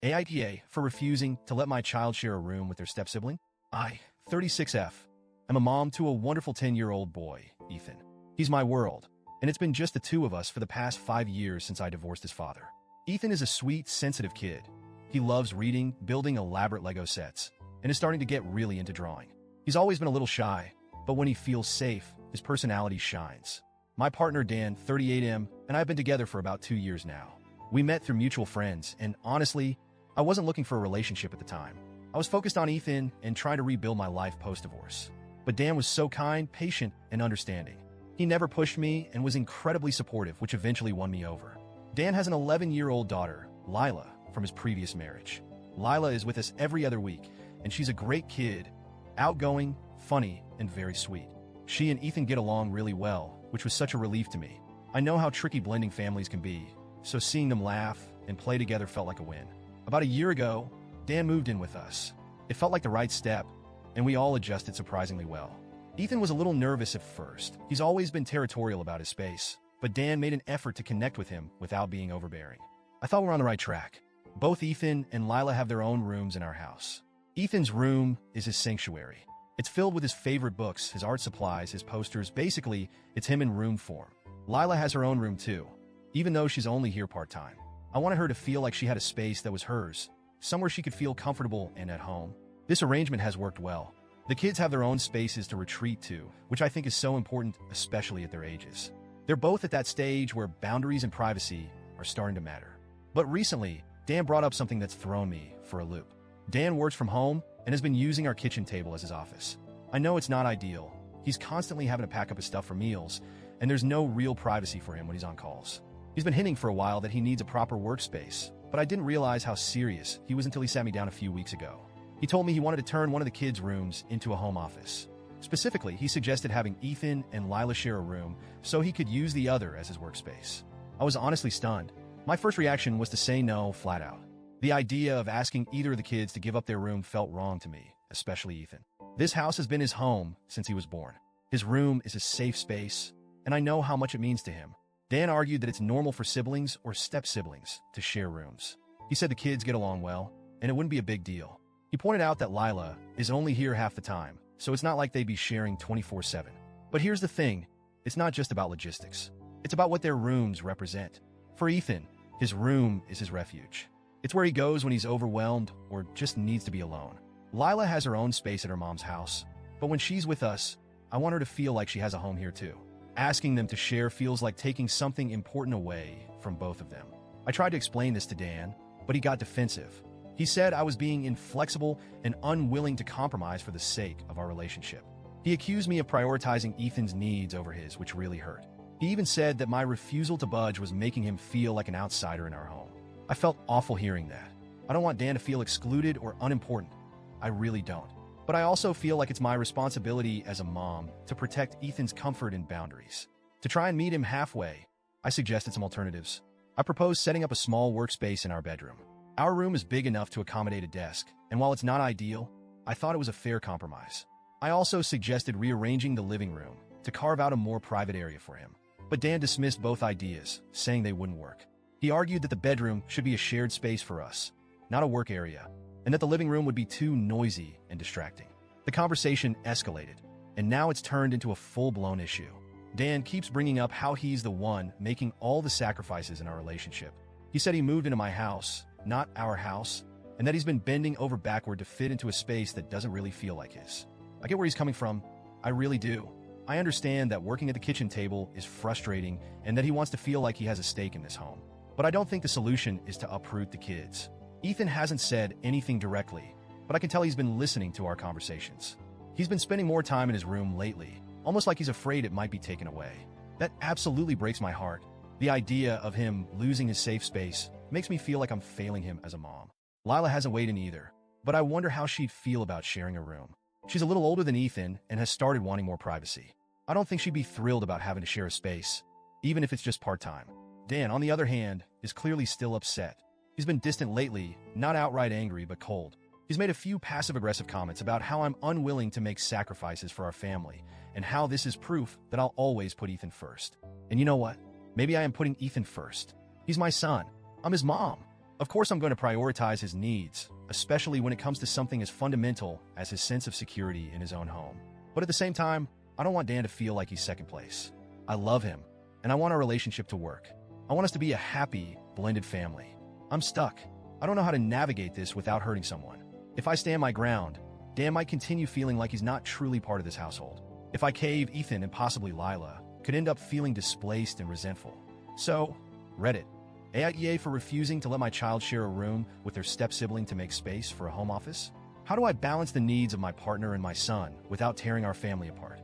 AITA for refusing to let my child share a room with their step-sibling? I, 36F, am a mom to a wonderful 10-year-old boy, Ethan. He's my world, and it's been just the two of us for the past 5 years since I divorced his father. Ethan is a sweet, sensitive kid. He loves reading, building elaborate Lego sets, and is starting to get really into drawing. He's always been a little shy, but when he feels safe, his personality shines. My partner Dan, 38M, and I have been together for about 2 years now. We met through mutual friends, and honestly, I wasn't looking for a relationship at the time. I was focused on Ethan and trying to rebuild my life post-divorce. But Dan was so kind, patient, and understanding. He never pushed me and was incredibly supportive, which eventually won me over. Dan has an 11-year-old daughter, Lila, from his previous marriage. Lila is with us every other week, and she's a great kid, outgoing, funny, and very sweet. She and Ethan get along really well, which was such a relief to me. I know how tricky blending families can be, so seeing them laugh and play together felt like a win. About a year ago, Dan moved in with us. It felt like the right step, and we all adjusted surprisingly well. Ethan was a little nervous at first. He's always been territorial about his space, but Dan made an effort to connect with him without being overbearing. I thought we were on the right track. Both Ethan and Lila have their own rooms in our house. Ethan's room is his sanctuary. It's filled with his favorite books, his art supplies, his posters. Basically, it's him in room form. Lila has her own room too, even though she's only here part-time. I wanted her to feel like she had a space that was hers, somewhere she could feel comfortable and at home. This arrangement has worked well. The kids have their own spaces to retreat to, which I think is so important, especially at their ages. They're both at that stage where boundaries and privacy are starting to matter. But recently, Dan brought up something that's thrown me for a loop. Dan works from home and has been using our kitchen table as his office. I know it's not ideal. He's constantly having to pack up his stuff for meals, and there's no real privacy for him when he's on calls. He's been hinting for a while that he needs a proper workspace, but I didn't realize how serious he was until he sat me down a few weeks ago. He told me he wanted to turn one of the kids' rooms into a home office. Specifically, he suggested having Ethan and Lila share a room so he could use the other as his workspace. I was honestly stunned. My first reaction was to say no flat out. The idea of asking either of the kids to give up their room felt wrong to me, especially Ethan. This house has been his home since he was born. His room is a safe space, and I know how much it means to him. Dan argued that it's normal for siblings or step-siblings to share rooms. He said the kids get along well, and it wouldn't be a big deal. He pointed out that Lila is only here half the time, so it's not like they'd be sharing 24/7. But here's the thing, it's not just about logistics. It's about what their rooms represent. For Ethan, his room is his refuge. It's where he goes when he's overwhelmed or just needs to be alone. Lila has her own space at her mom's house, but when she's with us, I want her to feel like she has a home here too. Asking them to share feels like taking something important away from both of them. I tried to explain this to Dan, but he got defensive. He said I was being inflexible and unwilling to compromise for the sake of our relationship. He accused me of prioritizing Ethan's needs over his, which really hurt. He even said that my refusal to budge was making him feel like an outsider in our home. I felt awful hearing that. I don't want Dan to feel excluded or unimportant. I really don't. But I also feel like it's my responsibility as a mom to protect Ethan's comfort and boundaries. To try and meet him halfway, I suggested some alternatives. I proposed setting up a small workspace in our bedroom. Our room is big enough to accommodate a desk, and while it's not ideal, I thought it was a fair compromise. I also suggested rearranging the living room to carve out a more private area for him. But Dan dismissed both ideas, saying they wouldn't work. He argued that the bedroom should be a shared space for us, not a work area, and that the living room would be too noisy and distracting. The conversation escalated, and now it's turned into a full-blown issue. Dan keeps bringing up how he's the one making all the sacrifices in our relationship. He said he moved into my house, not our house, and that he's been bending over backward to fit into a space that doesn't really feel like his. I get where he's coming from. I really do. I understand that working at the kitchen table is frustrating and that he wants to feel like he has a stake in this home. But I don't think the solution is to uproot the kids. Ethan hasn't said anything directly, but I can tell he's been listening to our conversations. He's been spending more time in his room lately, almost like he's afraid it might be taken away. That absolutely breaks my heart. The idea of him losing his safe space makes me feel like I'm failing him as a mom. Lila hasn't weighed in either, but I wonder how she'd feel about sharing a room. She's a little older than Ethan and has started wanting more privacy. I don't think she'd be thrilled about having to share a space, even if it's just part-time. Dan, on the other hand, is clearly still upset. He's been distant lately, not outright angry, but cold. He's made a few passive-aggressive comments about how I'm unwilling to make sacrifices for our family, and how this is proof that I'll always put Ethan first. And you know what? Maybe I am putting Ethan first. He's my son. I'm his mom. Of course, I'm going to prioritize his needs, especially when it comes to something as fundamental as his sense of security in his own home. But at the same time, I don't want Dan to feel like he's second place. I love him, and I want our relationship to work. I want us to be a happy, blended family. I'm stuck. I don't know how to navigate this without hurting someone. If I stand my ground, Dan might continue feeling like he's not truly part of this household. If I cave, Ethan and possibly Lila could end up feeling displaced and resentful. So, Reddit. AITA for refusing to let my child share a room with their step-sibling to make space for a home office? How do I balance the needs of my partner and my son without tearing our family apart?